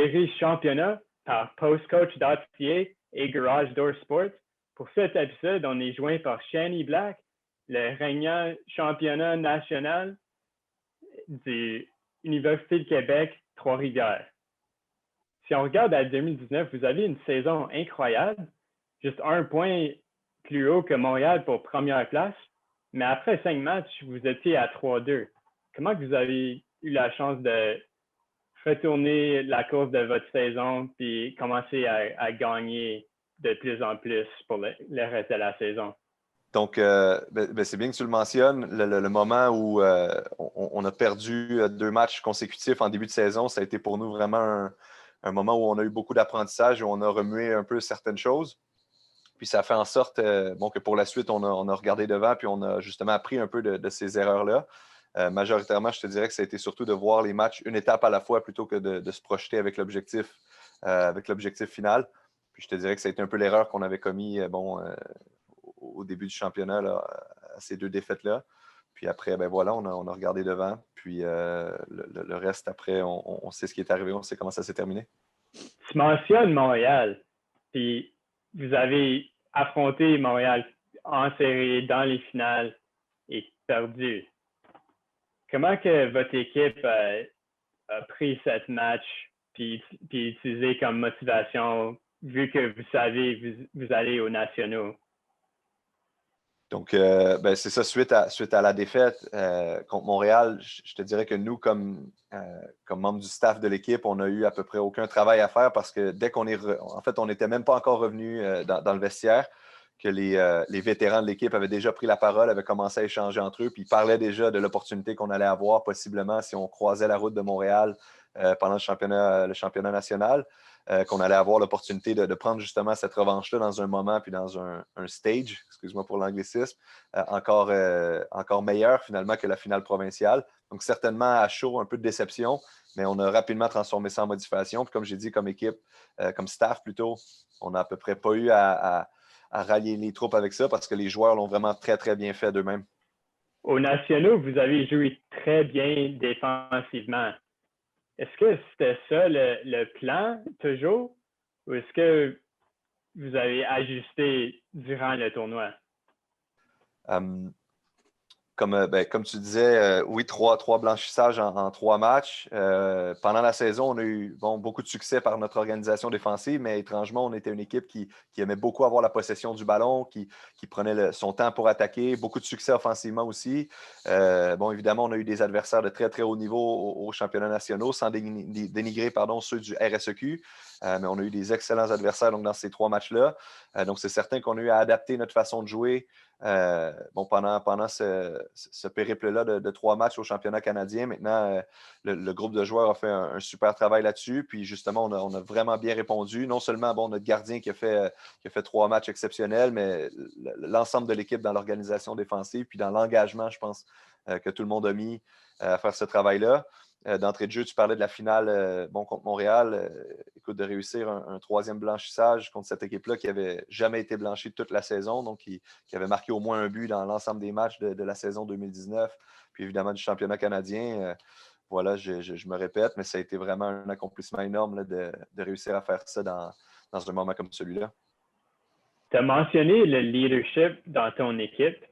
série championnat par postcoach.ca et Garage Door Sports. Pour cet épisode, on est joint par Shani Black, le régnant championnat national de l'Université de Québec, Trois-Rivières. Si on regarde à 2019, vous avez une saison incroyable, juste un point plus haut que Montréal pour première place, mais après 5 matchs, vous étiez à 3-2. Comment vous avez eu la chance de retourner la course de votre saison puis commencer à gagner de plus en plus pour le reste de la saison? Donc, c'est bien que tu le mentionnes. Le moment où on a perdu 2 matchs consécutifs en début de saison, ça a été pour nous vraiment un moment où on a eu beaucoup d'apprentissage, où on a remué un peu certaines choses. Puis ça a fait en sorte que pour la suite, on a regardé devant, puis on a justement appris un peu de ces erreurs-là. Majoritairement, je te dirais que ça a été surtout de voir les matchs une étape à la fois plutôt que de se projeter avec l'objectif final. Puis je te dirais que ça a été un peu l'erreur qu'on avait commis au début du championnat, là, à ces 2 défaites-là. Puis après, on a regardé devant. Puis le reste, après, on sait ce qui est arrivé, on sait comment ça s'est terminé. Tu mentionnes Montréal, puis vous avez affronté Montréal en série, dans les finales et perdu. Comment que votre équipe a pris cette match puis utilisé comme motivation vu que vous savez vous allez aux nationaux? Donc, c'est ça, suite à la défaite contre Montréal, je te dirais que nous, comme membres du staff de l'équipe, on n'a eu à peu près aucun travail à faire parce que dès qu'on on n'était même pas encore revenu dans le vestiaire, que les vétérans de l'équipe avaient déjà pris la parole, avaient commencé à échanger entre eux, puis ils parlaient déjà de l'opportunité qu'on allait avoir possiblement si on croisait la route de Montréal pendant le championnat national. Qu'on allait avoir l'opportunité de prendre justement cette revanche-là dans un moment puis dans un stage, excuse-moi pour l'anglicisme, encore meilleur finalement que la finale provinciale. Donc certainement à chaud, un peu de déception, mais on a rapidement transformé ça en motivation. Puis comme j'ai dit, comme équipe, comme staff plutôt, on n'a à peu près pas eu à rallier les troupes avec ça parce que les joueurs l'ont vraiment très, très bien fait d'eux-mêmes. Aux nationaux, vous avez joué très bien défensivement. Est-ce que c'était ça le plan toujours ou est-ce que vous avez ajusté durant le tournoi? Comme tu disais, oui, trois blanchissages en 3 matchs. Pendant la saison, on a eu beaucoup de succès par notre organisation défensive, mais étrangement, on était une équipe qui aimait beaucoup avoir la possession du ballon, qui prenait son temps pour attaquer. Beaucoup de succès offensivement aussi. Évidemment, on a eu des adversaires de très, très haut niveau aux championnats nationaux, sans dénigrer ceux du RSEQ. Mais on a eu des excellents adversaires dans ces 3 matchs-là. Donc, c'est certain qu'on a eu à adapter notre façon de jouer pendant ce périple-là de 3 matchs au championnat canadien. Maintenant, le groupe de joueurs a fait un super travail là-dessus. Puis justement, on a vraiment bien répondu. Non seulement notre gardien qui a fait 3 matchs exceptionnels, mais l'ensemble de l'équipe dans l'organisation défensive, puis dans l'engagement, je pense, que tout le monde a mis à faire ce travail-là. D'entrée de jeu, tu parlais de la finale contre Montréal. Écoute, de réussir un 3e blanchissage contre cette équipe-là qui n'avait jamais été blanchie toute la saison, donc qui avait marqué au moins un but dans l'ensemble des matchs de la saison 2019, puis évidemment du championnat canadien. Je me répète, mais ça a été vraiment un accomplissement énorme là, de réussir à faire ça dans un moment comme celui-là. Tu as mentionné le leadership dans ton équipe.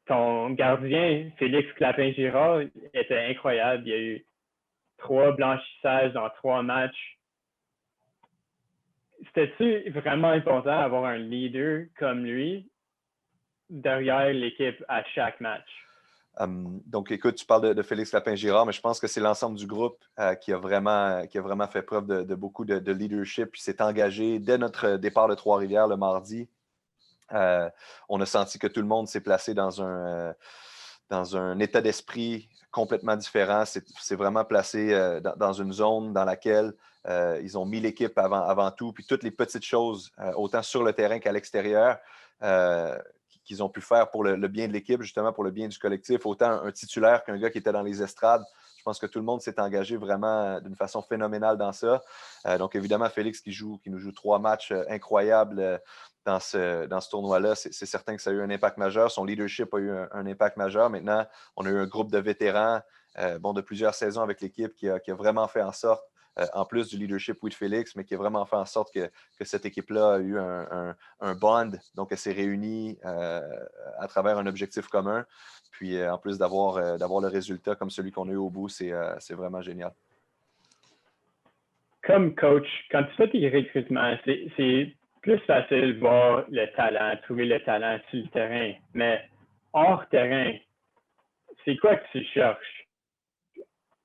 Ton gardien, Félix Clapin-Girard, était incroyable. Il y a eu 3 blanchissages dans 3 matchs. C'était-tu vraiment important d'avoir un leader comme lui derrière l'équipe à chaque match? Donc, écoute, tu parles de Félix Lapin-Girard, mais je pense que c'est l'ensemble du groupe qui a vraiment fait preuve de beaucoup de leadership, puis s'est engagé dès notre départ de Trois-Rivières le mardi. On a senti que tout le monde s'est placé dans un état d'esprit complètement différent. C'est vraiment placé dans une zone dans laquelle ils ont mis l'équipe avant tout, puis toutes les petites choses, autant sur le terrain qu'à l'extérieur, qu'ils ont pu faire pour le bien de l'équipe, justement pour le bien du collectif, autant un titulaire qu'un gars qui était dans les estrades. Je pense que tout le monde s'est engagé vraiment d'une façon phénoménale dans ça. Donc évidemment, Félix qui nous joue 3 matchs incroyables dans ce tournoi-là, c'est certain que ça a eu un impact majeur. Son leadership a eu un impact majeur. Maintenant, on a eu un groupe de vétérans de plusieurs saisons avec l'équipe qui a vraiment fait en sorte en plus du leadership de Félix, mais qui a vraiment fait en sorte que cette équipe-là a eu un bond. Donc, elle s'est réunie à travers un objectif commun. Puis, en plus d'avoir le résultat comme celui qu'on a eu au bout, c'est vraiment génial. Comme coach, quand tu fais tes recrutements, c'est plus facile de voir le talent, trouver le talent sur le terrain. Mais hors terrain, c'est quoi que tu cherches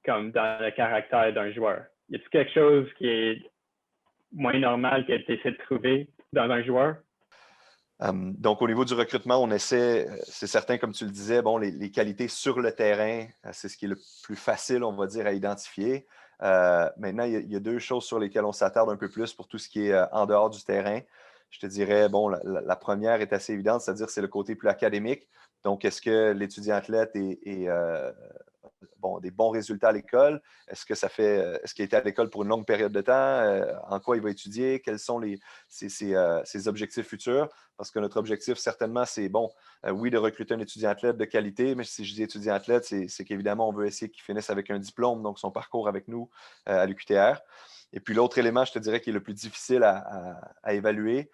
comme dans le caractère d'un joueur? Y a-t-il quelque chose qui est moins normal que tu essaies de trouver dans un joueur? Donc, au niveau du recrutement, on essaie, c'est certain, comme tu le disais, bon, les qualités sur le terrain, c'est ce qui est le plus facile, on va dire, à identifier. Maintenant, il y a deux choses sur lesquelles on s'attarde un peu plus pour tout ce qui est en dehors du terrain. Je te dirais, bon, la première est assez évidente, c'est-à-dire c'est le côté plus académique. Donc, est-ce que l'étudiant athlète est des bons résultats à l'école? Est-ce qu'il a été à l'école pour une longue période de temps? En quoi il va étudier? Quels sont ses objectifs futurs? Parce que notre objectif, certainement, c'est oui, de recruter un étudiant athlète de qualité, mais si je dis étudiant athlète, c'est qu'évidemment, on veut essayer qu'il finisse avec un diplôme, donc son parcours avec nous à l'UQTR. Et puis l'autre élément, je te dirais, qui est le plus difficile à évaluer,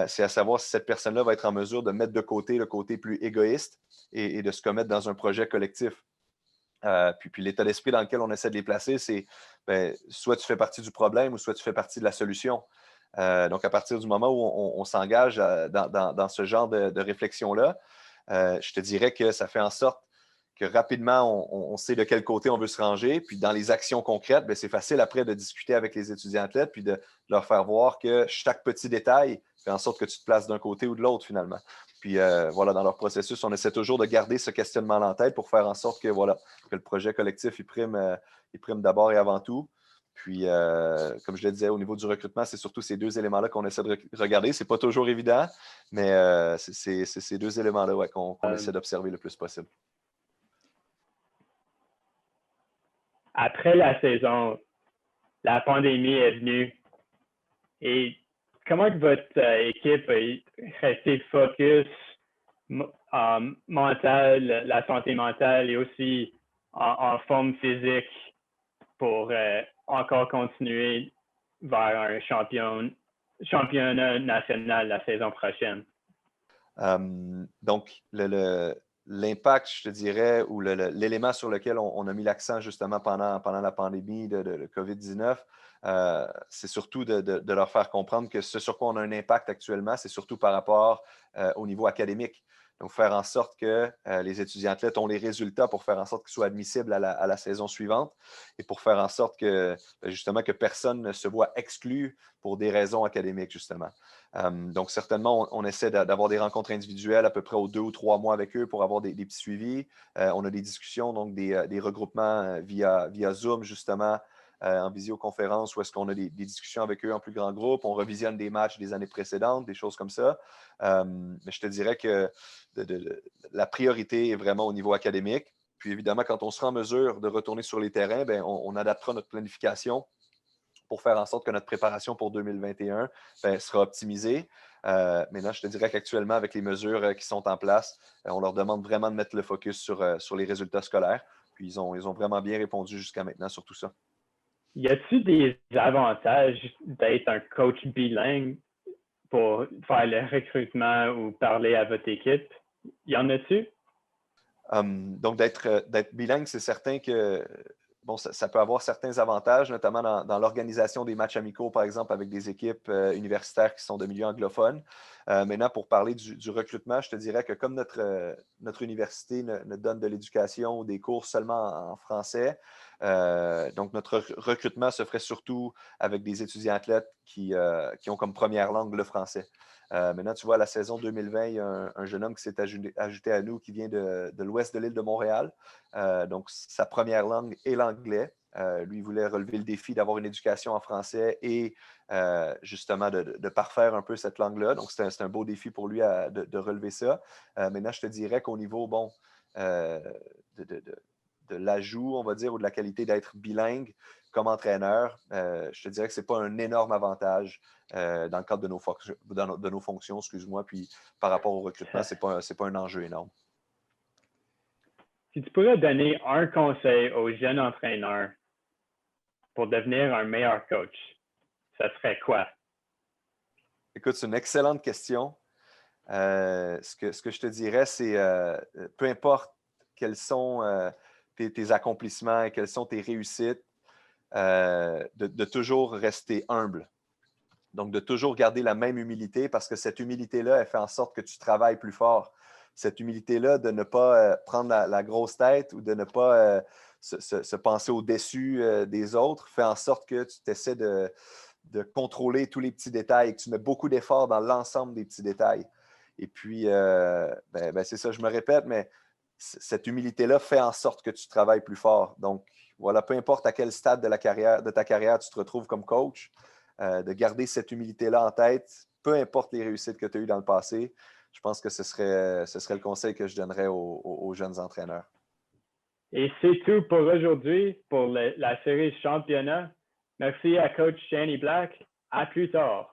c'est à savoir si cette personne-là va être en mesure de mettre de côté le côté plus égoïste et de se commettre dans un projet collectif. Puis l'état d'esprit dans lequel on essaie de les placer, c'est soit tu fais partie du problème ou soit tu fais partie de la solution. Donc, à partir du moment où on s'engage dans ce genre de réflexion-là, je te dirais que ça fait en sorte que rapidement, on sait de quel côté on veut se ranger. Puis dans les actions concrètes, c'est facile après de discuter avec les étudiants athlètes puis de leur faire voir que chaque petit détail fait en sorte que tu te places d'un côté ou de l'autre finalement. Puis voilà, dans leur processus, on essaie toujours de garder ce questionnement en tête pour faire en sorte que le projet collectif il prime d'abord et avant tout. Puis, comme je le disais, au niveau du recrutement, c'est surtout ces deux éléments-là qu'on essaie de regarder. Ce n'est pas toujours évident, mais c'est ces deux éléments-là qu'on essaie d'observer le plus possible. Après la saison, la pandémie est venue. Et comment votre équipe est restée focus mentale, la santé mentale et aussi en forme physique pour encore continuer vers un championnat national la saison prochaine? Donc, l'impact, je te dirais, ou l'élément sur lequel on a mis l'accent justement pendant la pandémie de COVID-19, c'est surtout de leur faire comprendre que ce sur quoi on a un impact actuellement, c'est surtout par rapport au niveau académique. Donc, faire en sorte que les étudiants athlètes ont les résultats pour faire en sorte qu'ils soient admissibles à la saison suivante et pour faire en sorte que, justement, que personne ne se voit exclu pour des raisons académiques, justement. Donc, certainement, on essaie d'avoir des rencontres individuelles à peu près aux 2 ou 3 mois avec eux pour avoir des petits suivis. On a des discussions, donc des regroupements via Zoom, justement, en visioconférence, où est-ce qu'on a des discussions avec eux en plus grand groupe. On revisionne des matchs des années précédentes, des choses comme ça. Mais je te dirais que la priorité est vraiment au niveau académique. Puis évidemment, quand on sera en mesure de retourner sur les terrains, on adaptera notre planification pour faire en sorte que notre préparation pour 2021 sera optimisée. Maintenant, je te dirais qu'actuellement, avec les mesures qui sont en place, on leur demande vraiment de mettre le focus sur les résultats scolaires. Puis ils ont vraiment bien répondu jusqu'à maintenant sur tout ça. Y a-t-il des avantages d'être un coach bilingue pour faire le recrutement ou parler à votre équipe? Y en a-tu? Donc, d'être bilingue, c'est certain que ça peut avoir certains avantages, notamment dans l'organisation des matchs amicaux, par exemple, avec des équipes universitaires qui sont de milieux anglophones. Maintenant, pour parler du recrutement, je te dirais que comme notre université ne donne de l'éducation ou des cours seulement en français, donc notre recrutement se ferait surtout avec des étudiants athlètes qui ont comme première langue le français. Maintenant, tu vois, la saison 2020, il y a un jeune homme qui s'est ajouté à nous qui vient de l'ouest de l'île de Montréal. Donc, sa première langue est l'anglais. Lui, il voulait relever le défi d'avoir une éducation en français et justement de parfaire un peu cette langue-là. Donc, c'est un beau défi pour lui de relever ça. Maintenant, je te dirais qu'au niveau, de l'ajout, on va dire, ou de la qualité d'être bilingue comme entraîneur, je te dirais que ce n'est pas un énorme avantage dans le cadre de nos fonctions, excuse-moi, puis par rapport au recrutement, ce n'est pas un enjeu énorme. Si tu pourrais donner un conseil aux jeunes entraîneurs pour devenir un meilleur coach? Ça serait quoi? Écoute, c'est une excellente question. Ce que je te dirais, c'est peu importe quels sont tes accomplissements et quelles sont tes réussites, de toujours rester humble. Donc, de toujours garder la même humilité parce que cette humilité-là, elle fait en sorte que tu travailles plus fort. Cette humilité-là, de ne pas prendre la grosse tête ou de ne pas se penser au-dessus des autres, fait en sorte que tu t'essaies de contrôler tous les petits détails et que tu mets beaucoup d'efforts dans l'ensemble des petits détails. Et puis, c'est ça, je me répète, mais cette humilité-là fait en sorte que tu travailles plus fort. Donc, voilà, peu importe à quel stade de ta carrière tu te retrouves comme coach, de garder cette humilité-là en tête, peu importe les réussites que tu as eues dans le passé, je pense que ce serait le conseil que je donnerais aux jeunes entraîneurs. Et c'est tout pour aujourd'hui, pour la série championnat. Merci à coach Shani Black. À plus tard.